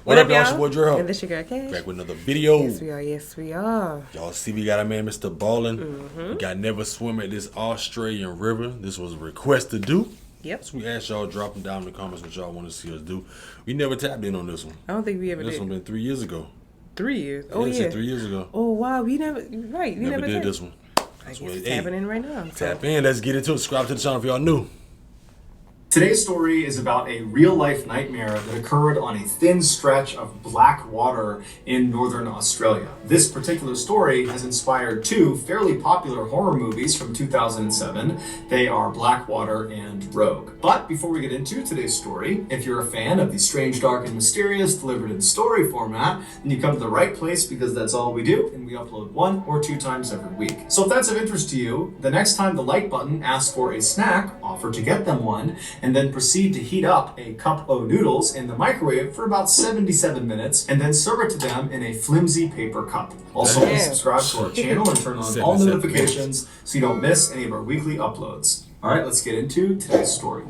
What up, y'all? It's your boy Gerald. And this your girl Cash. Back with another video. Yes, we are. Yes, we are. Y'all see we got our man MrBallen. We got never swim at this Australian river. This was a request to do. Yep. So we asked y'all, drop them down in the comments what y'all want to see us do. We never tapped in on this one. I don't think we ever did. This one been 3 years ago. 3 years? Oh, yeah. 3 years ago. Oh, wow. We never, right. We never did this one. I guess it's tapping in right now. Tap in. Let's get into it. Subscribe to the channel if y'all new. Today's story is about a real-life nightmare that occurred on a thin stretch of black water in northern Australia. This particular story has inspired two fairly popular horror movies from 2007. They are Blackwater and Rogue. But before we get into today's story, if you're a fan of the strange, dark, and mysterious delivered in story format, then you come to the right place because that's all we do, and we upload 1 or 2 times every week. So if that's of interest to you, the next time the like button asks for a snack, offer to get them one, and then proceed to heat up a cup of noodles in the microwave for about 77 minutes, and then serve it to them in a flimsy paper cup. Also, please subscribe to our channel and turn on all notifications so you don't miss any of our weekly uploads. All right, let's get into today's story.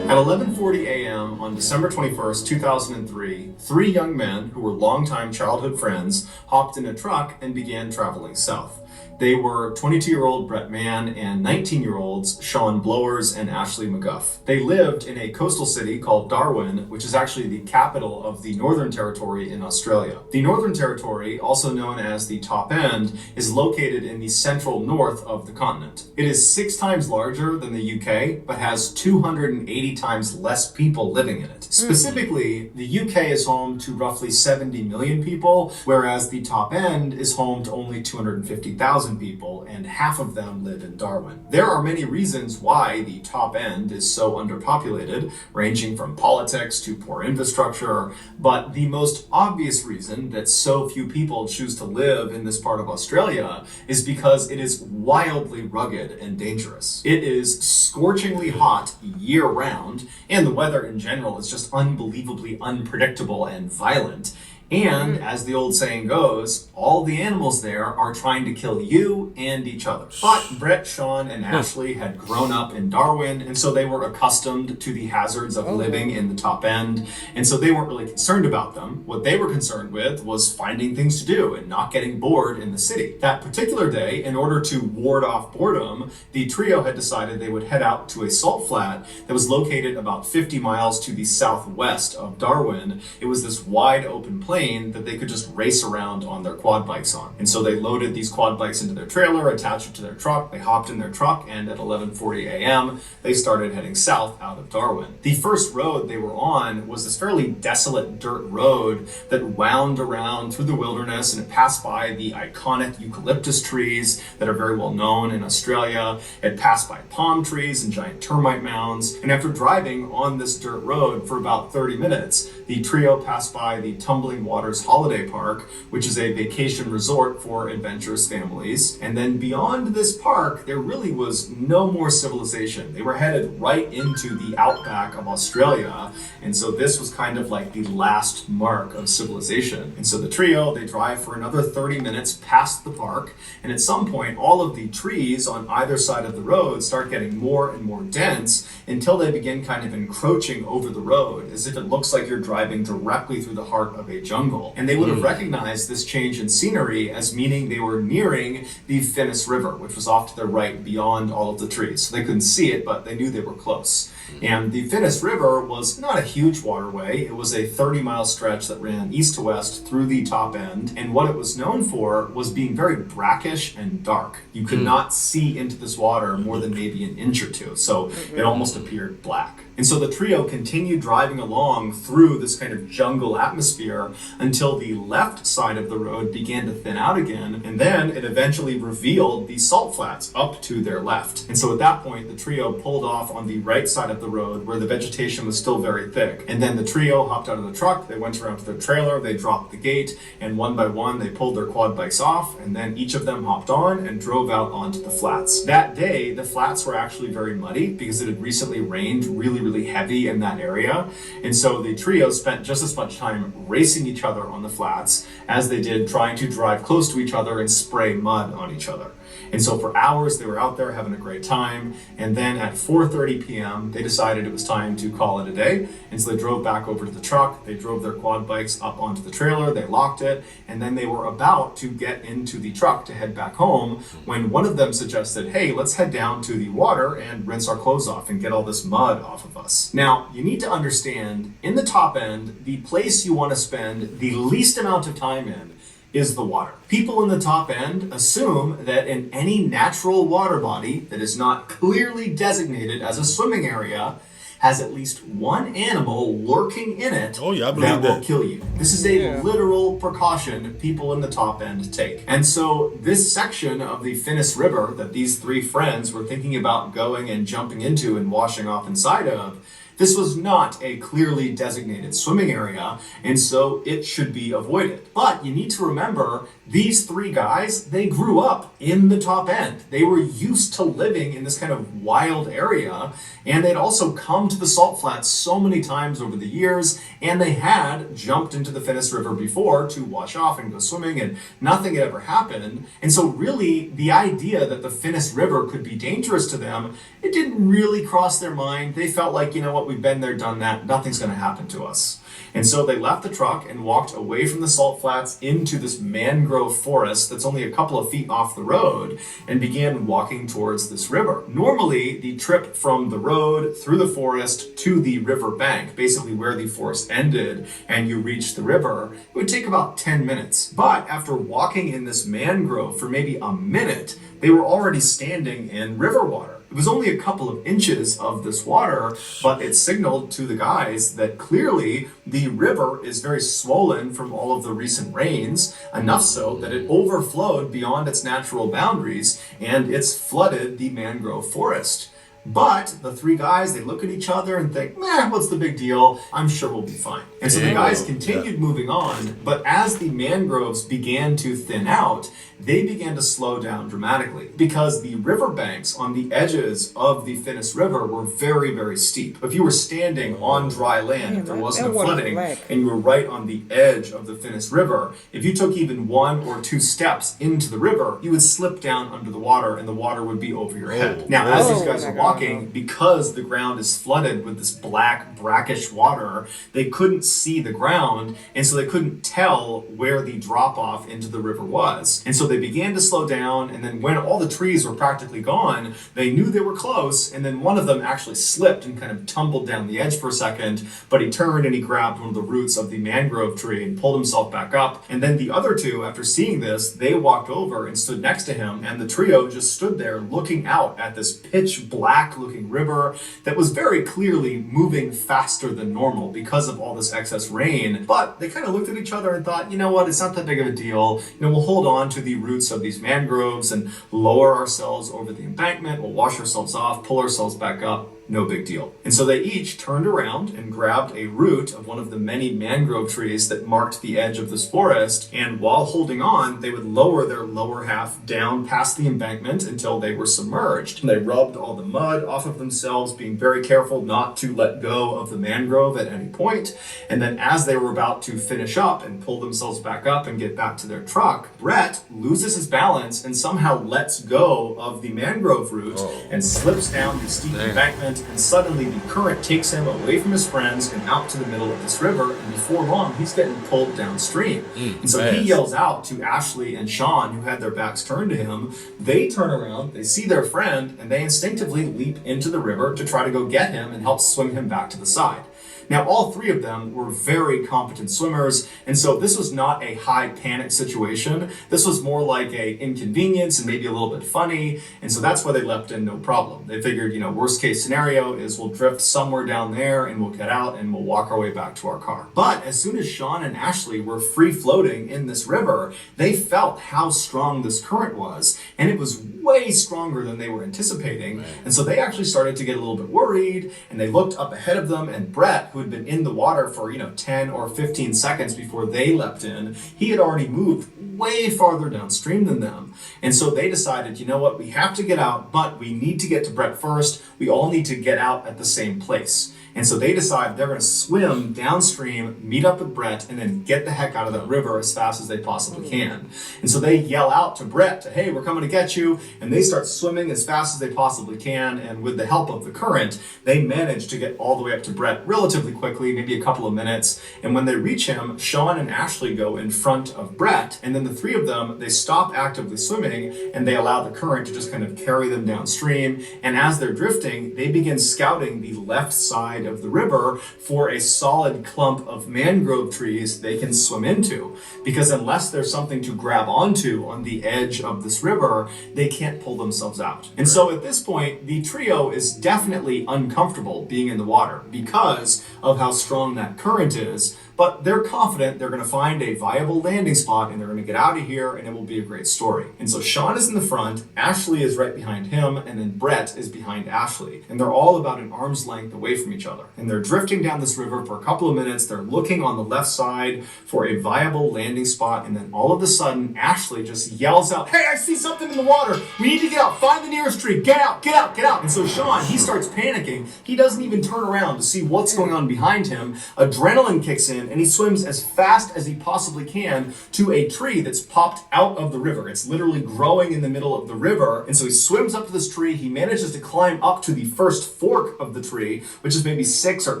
At 11:40 a.m. on December 21st, 2003, 3 young men who were longtime childhood friends hopped in a truck and began traveling south. They were 22-year-old Brett Mann and 19-year-olds Sean Blowers and Ashley McGuff. They lived in a coastal city called Darwin, which is actually the capital of the Northern Territory in Australia. The Northern Territory, also known as the Top End, is located in the central north of the continent. It is 6 times larger than the UK, but has 280 times less people living in it. Specifically, the UK is home to roughly 70 million people, whereas the Top End is home to only 250,000 people, and half of them live in Darwin. There are many reasons why the Top End is so underpopulated, ranging from politics to poor infrastructure, but the most obvious reason that so few people choose to live in this part of Australia is because it is wildly rugged and dangerous. It is scorchingly hot year-round, and the weather in general is just unbelievably unpredictable and violent. And, as the old saying goes, all the animals there are trying to kill you and each other. But Brett, Sean, and Ashley had grown up in Darwin, and so they were accustomed to the hazards of living in the Top End, and so they weren't really concerned about them. What they were concerned with was finding things to do and not getting bored in the city. That particular day, in order to ward off boredom, the trio had decided they would head out to a salt flat that was located about 50 miles to the southwest of Darwin. It was this wide open plain that they could just race around on their quad bikes on. And so they loaded these quad bikes into their trailer, attached it to their truck, they hopped in their truck, and at 11:40 a.m. they started heading south out of Darwin. The first road they were on was this fairly desolate dirt road that wound around through the wilderness, and it passed by the iconic eucalyptus trees that are very well known in Australia. It passed by palm trees and giant termite mounds, and after driving on this dirt road for about 30 minutes, the trio passed by the Tumbling Waters Holiday Park, which is a vacation resort for adventurous families. And then beyond this park, there really was no more civilization. They were headed right into the outback of Australia. And so this was kind of like the last mark of civilization. And so the trio, they drive for another 30 minutes past the park. And at some point, all of the trees on either side of the road start getting more and more dense until they begin kind of encroaching over the road, as if it looks like you're driving directly through the heart of a jungle. And they would have recognized this change in scenery as meaning they were nearing the Finnis River, which was off to their right beyond all of the trees. So they couldn't see it, but they knew they were close. And the Finnis River was not a huge waterway. It was a 30-mile stretch that ran east to west through the Top End. And what it was known for was being very brackish and dark. You could not see into this water more than maybe an inch or two. So it almost appeared black. And so the trio continued driving along through this kind of jungle atmosphere until the left side of the road began to thin out again, and then it eventually revealed the salt flats up to their left. And so at that point, the trio pulled off on the right side of the road where the vegetation was still very thick. And then the trio hopped out of the truck, they went around to their trailer, they dropped the gate, and one by one they pulled their quad bikes off, and then each of them hopped on and drove out onto the flats. That day, the flats were actually very muddy because it had recently rained really really heavy in that area. And so the trio spent just as much time racing each other on the flats as they did trying to drive close to each other and spray mud on each other. And so for hours, they were out there having a great time. And then at 4:30 p.m., they decided it was time to call it a day. And so they drove back over to the truck. They drove their quad bikes up onto the trailer. They locked it. And then they were about to get into the truck to head back home when one of them suggested, hey, let's head down to the water and rinse our clothes off and get all this mud off of us. Now, you need to understand, in the top end, the place you want to spend the least amount of time in is the water. People in the top end assume that in any natural water body that is not clearly designated as a swimming area has at least one animal lurking in it Oh, yeah, I believe that will that. kill you. This is a literal precaution people in the top end take. And so this section of the Finnis River that these three friends were thinking about going and jumping into and washing off inside of, this was not a clearly designated swimming area, and so it should be avoided. But you need to remember, these three guys, they grew up in the top end. They were used to living in this kind of wild area, and they'd also come to the salt flats so many times over the years, and they had jumped into the Finnis River before to wash off and go swimming, and nothing had ever happened. And so really, the idea that the Finnis River could be dangerous to them, it didn't really cross their mind. They felt like, you know what, we've been there, done that, nothing's going to happen to us. And so they left the truck and walked away from the salt flats into this mangrove forest that's only a couple of feet off the road and began walking towards this river. Normally, the trip from the road through the forest to the river bank, basically where the forest ended and you reach the river, it would take about 10 minutes. But after walking in this mangrove for maybe a minute, they were already standing in river water. It was only a couple of inches of this water, but it signaled to the guys that clearly the river is very swollen from all of the recent rains, enough so that it overflowed beyond its natural boundaries and it's flooded the mangrove forest. But the three guys, they look at each other and think, what's the big deal? I'm sure we'll be fine. And so the guys continued moving on, but as the mangroves began to thin out, they began to slow down dramatically because the riverbanks on the edges of the Finnis River were very, very steep. If you were standing on dry land, if there wasn't a flooding, and you were right on the edge of the Finnis River, if you took even 1 or 2 steps into the river, you would slip down under the water and the water would be over your head. Now, as these guys are walking, because the ground is flooded with this black, brackish water, they couldn't see the ground, and so they couldn't tell where the drop-off into the river was. And so they began to slow down, and then when all the trees were practically gone, they knew they were close, and then one of them actually slipped and kind of tumbled down the edge for a second, but he turned and he grabbed one of the roots of the mangrove tree and pulled himself back up. And then the other two, after seeing this, they walked over and stood next to him, and the trio just stood there looking out at this pitch black looking river that was very clearly moving faster than normal because of all this excess rain. But they kind of looked at each other and thought, you know what, it's not that big of a deal. We'll hold on to the roots of these mangroves and lower ourselves over the embankment. We'll wash ourselves off, pull ourselves back up. No big deal. And so they each turned around and grabbed a root of one of the many mangrove trees that marked the edge of this forest, and while holding on, they would lower their lower half down past the embankment until they were submerged. And they rubbed all the mud off of themselves, being very careful not to let go of the mangrove at any point. And then as they were about to finish up and pull themselves back up and get back to their truck, Brett loses his balance and somehow lets go of the mangrove root and slips down the steep embankment, and suddenly the current takes him away from his friends and out to the middle of this river, and before long he's getting pulled downstream. And so he yells out to Ashley and Sean, who had their backs turned to him. They turn around, they see their friend, and they instinctively leap into the river to try to go get him and help swim him back to the side. Now, all three of them were very competent swimmers, and so this was not a high panic situation. This was more like a inconvenience and maybe a little bit funny, and so that's why they leapt in no problem. They figured, worst case scenario is we'll drift somewhere down there and we'll get out and we'll walk our way back to our car. But as soon as Sean and Ashley were free floating in this river, they felt how strong this current was, and it was way stronger than they were anticipating. And so they actually started to get a little bit worried, and they looked up ahead of them, and Brett, who had been in the water for 10 or 15 seconds before they leapt in, he had already moved way farther downstream than them. And so they decided, we have to get out, but we need to get to Brett first. We all need to get out at the same place. And so they decide they're going to swim downstream, meet up with Brett, and then get the heck out of that river as fast as they possibly can. And so they yell out to Brett, hey, we're coming to get you. And they start swimming as fast as they possibly can. And with the help of the current, they manage to get all the way up to Brett relatively quickly, maybe a couple of minutes. And when they reach him, Sean and Ashley go in front of Brett. And then the three of them, they stop actively swimming and they allow the current to just kind of carry them downstream. And as they're drifting, they begin scouting the left side of the river for a solid clump of mangrove trees they can swim into. Because unless there's something to grab onto on the edge of this river, they can't pull themselves out. And so at this point, the trio is definitely uncomfortable being in the water because of how strong that current is. But they're confident they're going to find a viable landing spot and they're going to get out of here and it will be a great story. And so Sean is in the front, Ashley is right behind him, and then Brett is behind Ashley. And they're all about an arm's length away from each other. And they're drifting down this river for a couple of minutes. They're looking on the left side for a viable landing spot. And then all of a sudden, Ashley just yells out, hey, I see something in the water. We need to get out. Find the nearest tree. Get out, get out, get out. And so Sean, he starts panicking. He doesn't even turn around to see what's going on behind him. Adrenaline kicks in and he swims as fast as he possibly can to a tree that's popped out of the river. It's literally growing in the middle of the river. And so he swims up to this tree. He manages to climb up to the first fork of the tree, which is maybe 6 or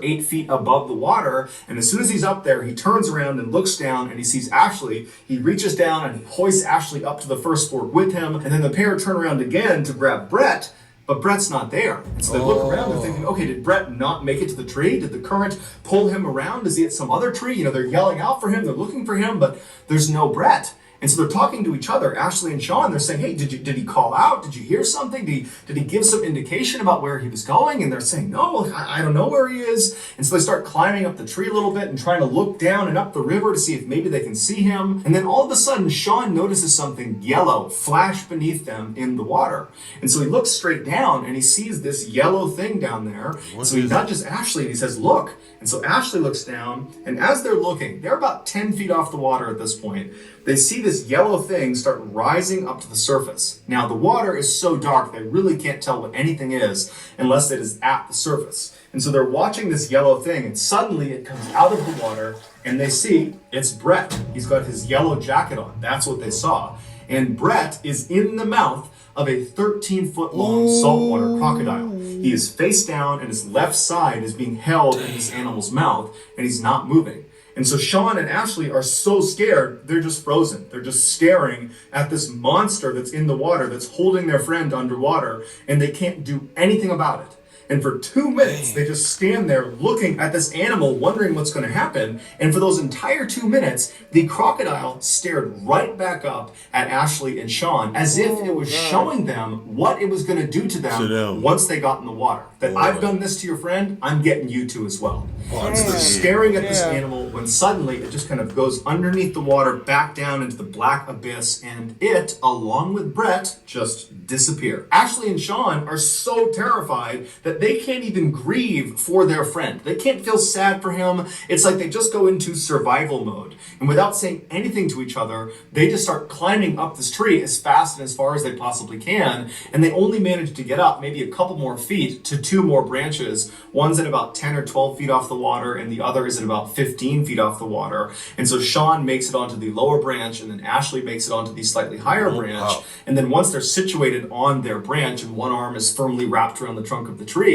8 feet above the water. And as soon as he's up there, he turns around and looks down and he sees Ashley. He reaches down and he hoists Ashley up to the first fork with him. And then the pair turn around again to grab Brett. But Brett's not there. And so they look around, they're thinking, okay, did Brett not make it to the tree? Did the current pull him around? Is he at some other tree? You know, they're yelling out for him, they're looking for him, but there's no Brett. And so they're talking to each other, Ashley and Sean. They're saying, hey, did he call out? Did you hear something? Did he give some indication about where he was going? And they're saying, no, I don't know where he is. And so they start climbing up the tree a little bit and trying to look down and up the river to see if maybe they can see him. And then all of a sudden, Sean notices something yellow flash beneath them in the water. And so he looks straight down and he sees this yellow thing down there. So he nudges Ashley and he says, look. And so Ashley looks down, and as they're looking, they're about 10 feet off the water at this point. They see this yellow thing start rising up to the surface. Now, the water is so dark, they really can't tell what anything is unless it is at the surface. And so they're watching this yellow thing, and suddenly it comes out of the water, and they see it's Brett. He's got his yellow jacket on. That's what they saw. And Brett is in the mouth of a 13-foot-long saltwater crocodile. He is face down and his left side is being held in this animal's mouth and he's not moving. And so Sean and Ashley are so scared, they're just frozen. They're just staring at this monster that's in the water, that's holding their friend underwater, and they can't do anything about it. And for 2 minutes, they just stand there looking at this animal, wondering what's going to happen. And for those entire 2 minutes, the crocodile stared right back up at Ashley and Sean as if it was showing them what it was going to do to them once they got in the water. That I've done this to your friend, I'm getting you to as well. So they're staring at this animal when suddenly it just kind of goes underneath the water, back down into the black abyss, and it, along with Brett, just disappear. Ashley and Sean are so terrified that they can't even grieve for their friend. They can't feel sad for him. It's like they just go into survival mode. And without saying anything to each other, they just start climbing up this tree as fast and as far as they possibly can. And they only manage to get up maybe a couple more feet to 2 more branches. One's at about 10 or 12 feet off the water, and the other is at about 15 feet off the water. And so Sean makes it onto the lower branch, and then Ashley makes it onto the slightly higher branch. Wow. And then once they're situated on their branch and one arm is firmly wrapped around the trunk of the tree,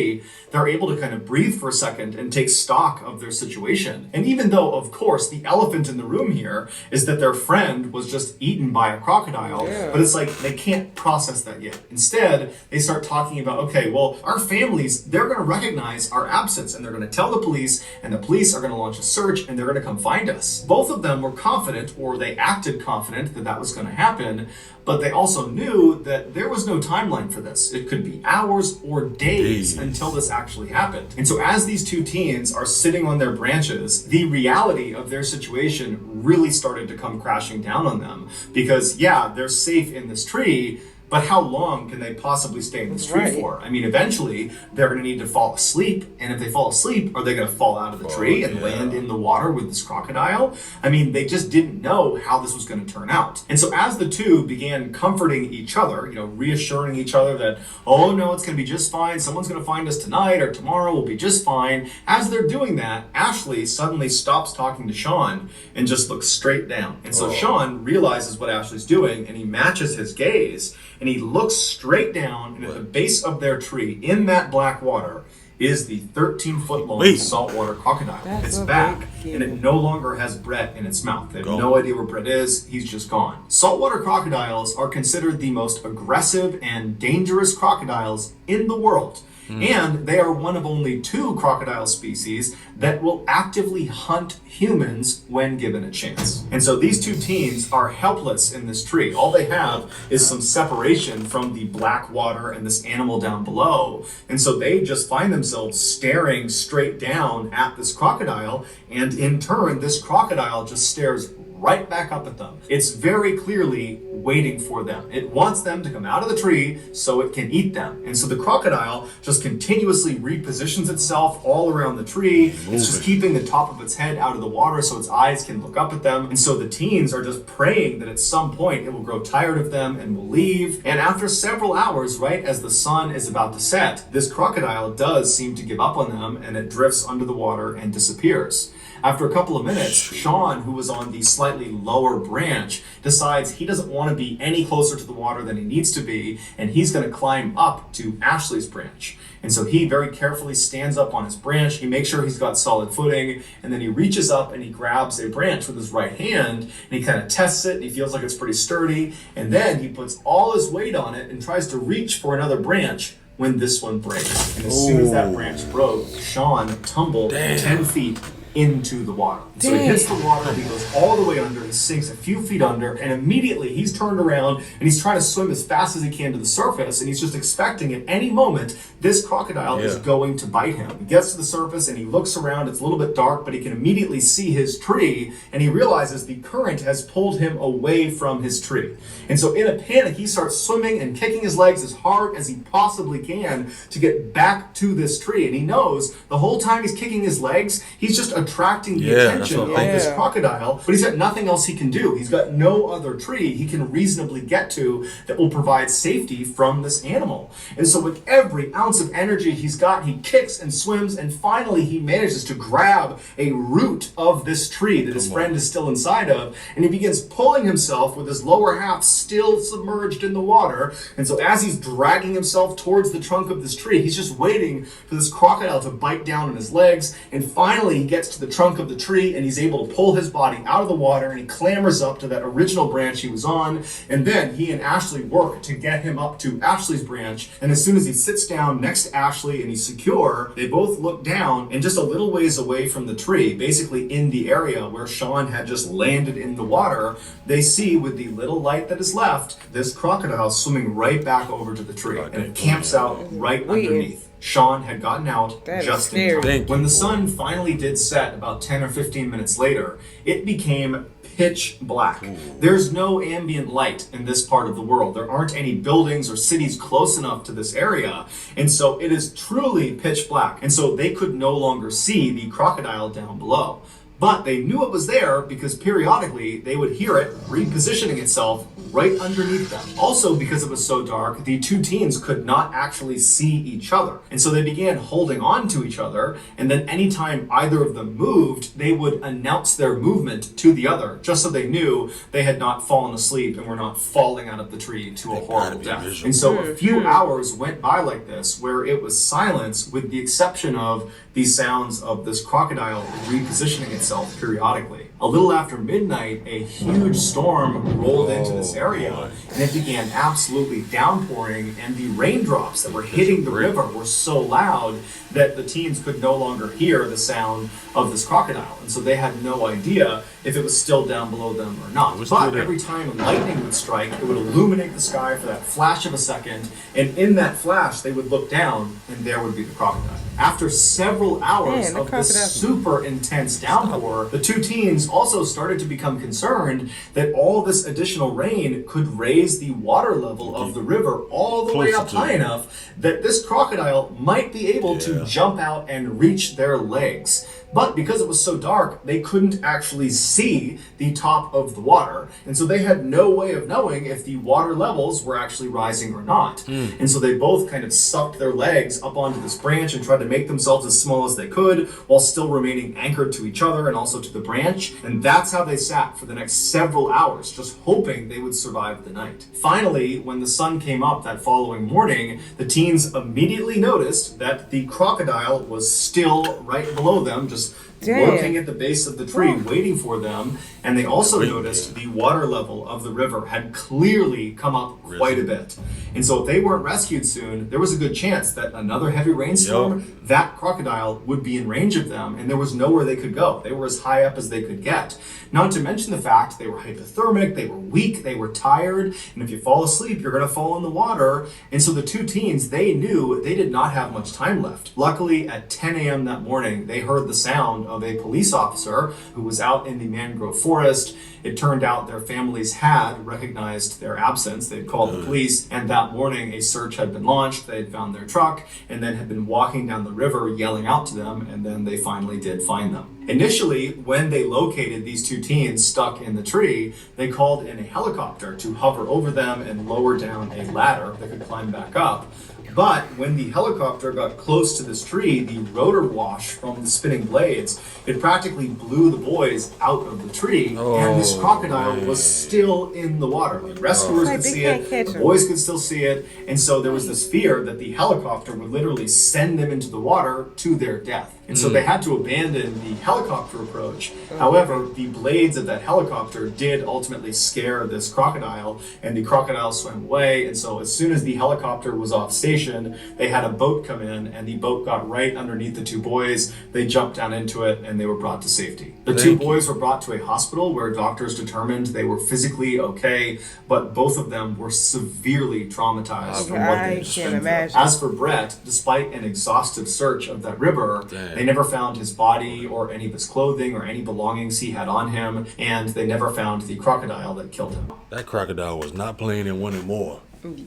they're able to kind of breathe for a second and take stock of their situation. And even though, of course, the elephant in the room here is that their friend was just eaten by a crocodile, but it's like they can't process that yet. Instead, they start talking about, okay, well, our families, they're going to recognize our absence and they're going to tell the police, and the police are going to launch a search and they're going to come find us. Both of them were confident, or they acted confident, that that was going to happen, but they also knew that there was no timeline for this. It could be hours or days until this actually happened. And so as these two teens are sitting on their branches, the reality of their situation really started to come crashing down on them. Because yeah, they're safe in this tree, but But how long can they possibly stay in this tree Right. for? I mean, eventually they're going to need to fall asleep. And if they fall asleep, are they going to fall out of the tree and land in the water with this crocodile? I mean, they just didn't know how this was going to turn out. And so as the two began comforting each other, reassuring each other that, oh no, it's going to be just fine. Someone's going to find us tonight or tomorrow. We'll be just fine. As they're doing that, Ashley suddenly stops talking to Sean and just looks straight down. And so Sean realizes what Ashley's doing, and he matches his gaze, and he looks straight down, and at the base of their tree, in that black water, is the 13-foot-long saltwater crocodile. It's back, and it no longer has Brett in its mouth. They have no idea where Brett is. He's just gone. Saltwater crocodiles are considered the most aggressive and dangerous crocodiles in the world. And they are one of only 2 crocodile species that will actively hunt humans when given a chance. And so these 2 teens are helpless in this tree. All they have is some separation from the black water and this animal down below. And so they just find themselves staring straight down at this crocodile. And in turn, this crocodile just stares right back up at them. It's very clearly waiting for them. It wants them to come out of the tree so it can eat them. And so the crocodile just continuously repositions itself all around the tree. It's just keeping the top of its head out of the water so its eyes can look up at them. And so the teens are just praying that at some point it will grow tired of them and will leave. And after several hours, right as the sun is about to set, this crocodile does seem to give up on them, and it drifts under the water and disappears. After a couple of minutes, Sean, who was on the slightly lower branch, decides he doesn't want to be any closer to the water than he needs to be, and he's going to climb up to Ashley's branch. And so he very carefully stands up on his branch. He makes sure he's got solid footing, and then he reaches up and he grabs a branch with his right hand, and he kind of tests it, and he feels like it's pretty sturdy, and then he puts all his weight on it and tries to reach for another branch when this one breaks. And as soon as that branch broke, Sean tumbled 10 feet into the water. So he hits the water, he goes all the way under, he sinks a few feet under, and immediately he's turned around and he's trying to swim as fast as he can to the surface, and he's just expecting at any moment this crocodile is going to bite him. He gets to the surface and he looks around. It's a little bit dark, but he can immediately see his tree, and he realizes the current has pulled him away from his tree. And so in a panic, he starts swimming and kicking his legs as hard as he possibly can to get back to this tree. And he knows the whole time he's kicking his legs, he's just attracting the attention of this crocodile, but he's got nothing else he can do. He's got no other tree he can reasonably get to that will provide safety from this animal. And so with every ounce of energy he's got, he kicks and swims, and finally he manages to grab a root of this tree that his friend is still inside of, and he begins pulling himself with his lower half still submerged in the water. And so as he's dragging himself towards the trunk of this tree, he's just waiting for this crocodile to bite down on his legs, and finally he gets to the trunk of the tree and he's able to pull his body out of the water, and he clambers up to that original branch he was on, and then he and Ashley work to get him up to Ashley's branch. And as soon as he sits down next to Ashley and he's secure, they both look down, and just a little ways away from the tree, basically in the area where Sean had just landed in the water, they see with the little light that is left, this crocodile swimming right back over to the tree, and it camps out right underneath. Sean had gotten out just in time. When the sun finally did set about 10 or 15 minutes later, it became pitch black. There's no ambient light in this part of the world. There aren't any buildings or cities close enough to this area, and so it is truly pitch black. And so they could no longer see the crocodile down below. But they knew it was there because periodically they would hear it repositioning itself right underneath them. Also, because it was so dark, the 2 teens could not actually see each other. And so they began holding on to each other, and then anytime either of them moved, they would announce their movement to the other, just so they knew they had not fallen asleep and were not falling out of the tree to a horrible death. And so a few hours went by like this, where it was silence with the exception of the sounds of this crocodile repositioning itself periodically. A little after midnight, a huge storm rolled into this area, and it began absolutely downpouring, and the raindrops that were hitting the river were so loud that the teens could no longer hear the sound of this crocodile. And so they had no idea if it was still down below them or not. was still But there. every time lightning would strike, it would illuminate the sky for that flash of a second, and in that flash, they would look down, and there would be the crocodile. After several hours Man, the of this crocodile- super intense downpour, the two teens also started to become concerned that all this additional rain could raise the water level of the river all the way Closer up to high it. enough that this crocodile might be able to Yeah. jump out and reach their legs. But because it was so dark, they couldn't actually see the top of the water. And so they had no way of knowing if the water levels were actually rising or not. And so they both kind of sucked their legs up onto this branch and tried to make themselves as small as they could while still remaining anchored to each other and also to the branch. And that's how they sat for the next several hours, just hoping they would survive the night. Finally, when the sun came up that following morning, the teens immediately noticed that the crocodile was still right below them, just Damn. working at the base of the tree, waiting for them. And they also Wait, noticed the water level of the river had clearly come up quite a bit. And so if they weren't rescued soon, there was a good chance that another heavy rainstorm, that crocodile would be in range of them, and there was nowhere they could go. They were as high up as they could get. Not to mention the fact they were hypothermic, they were weak, they were tired, and if you fall asleep, you're going to fall in the water. And so the two teens, they knew they did not have much time left. Luckily, at 10 a.m. that morning, they heard the sound of a police officer who was out in the mangrove forest. It turned out their families had recognized their absence. They'd called the police, and that morning a search had been launched. They had found their truck and then had been walking down the river yelling out to them, and then they finally did find them. Initially, when they located these two teens stuck in the tree, they called in a helicopter to hover over them and lower down a ladder that could climb back up. But when the helicopter got close to this tree, the rotor wash from the spinning blades, it practically blew the boys out of the tree, and this crocodile was still in the water. The rescuers Like could they see can't it, catch the him. boys could still see it, and so there was this fear that the helicopter would literally send them into the water to their death. And so they had to abandon the helicopter approach. However, the blades of that helicopter did ultimately scare this crocodile, and the crocodile swam away. And so as soon as the helicopter was off station, they had a boat come in, and the boat got right underneath the two boys. They jumped down into it, and they were brought to safety. The two boys were brought to a hospital where doctors determined they were physically okay, but both of them were severely traumatized from what they I just can't been through. imagine. As for Brett, despite an exhaustive search of that river, Damn. they never found his body or any of his clothing or any belongings he had on him, and they never found the crocodile that killed him. That crocodile was not playing and wanted more.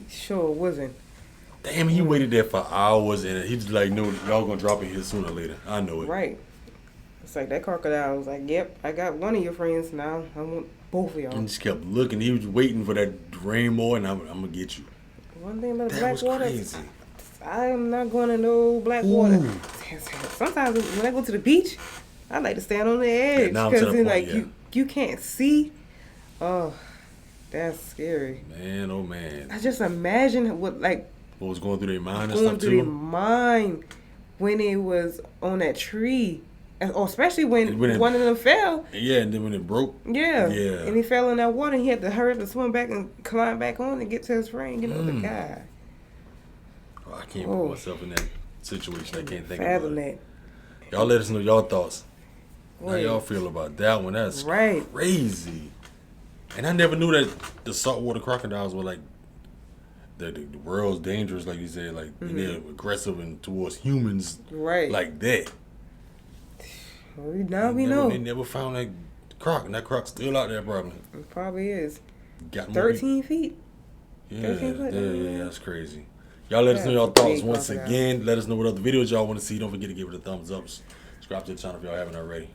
Sure wasn't. Damn, he waited there for hours, and he just like, no, y'all gonna drop it here sooner or later. I know it. Right. It's like that crocodile was like, yep, I got one of your friends now. I want both of y'all. And just kept looking. He was waiting for that rain more, and I'm gonna get you. One thing about That black was water, crazy. I am not going to no black water. Sometimes when I go to the beach, I like to stand on the edge now I'm to the because point, like yeah. you can't see. Oh, that's scary. Man, oh man. I just imagine what like What was going through their mind and going stuff through their too? mind when it was on that tree, or especially when When it- one of them fell. Yeah, and then when it broke. Yeah. Yeah. And he fell in that water. And he had to hurry up and swim back and climb back on and get to his friend. You know, the guy. Oh, I can't Oh. put myself in that situation. I can't think Fathom about it. that. Y'all let us know y'all thoughts. How Right. y'all feel about that one? That's Right. crazy. And I never knew that the saltwater crocodiles were like the world's dangerous, like you said, like and they're aggressive and towards humans Right. like that. Now we know. They never found that croc, and that croc's still out there probably. It probably is. Got more 13 feet. Yeah, 13 foot, yeah, that's crazy. Y'all let us know That's y'all a thoughts big once crocodile. again. Let us know what other videos y'all want to see. Don't forget to give it a thumbs up. Subscribe to the channel if y'all haven't already.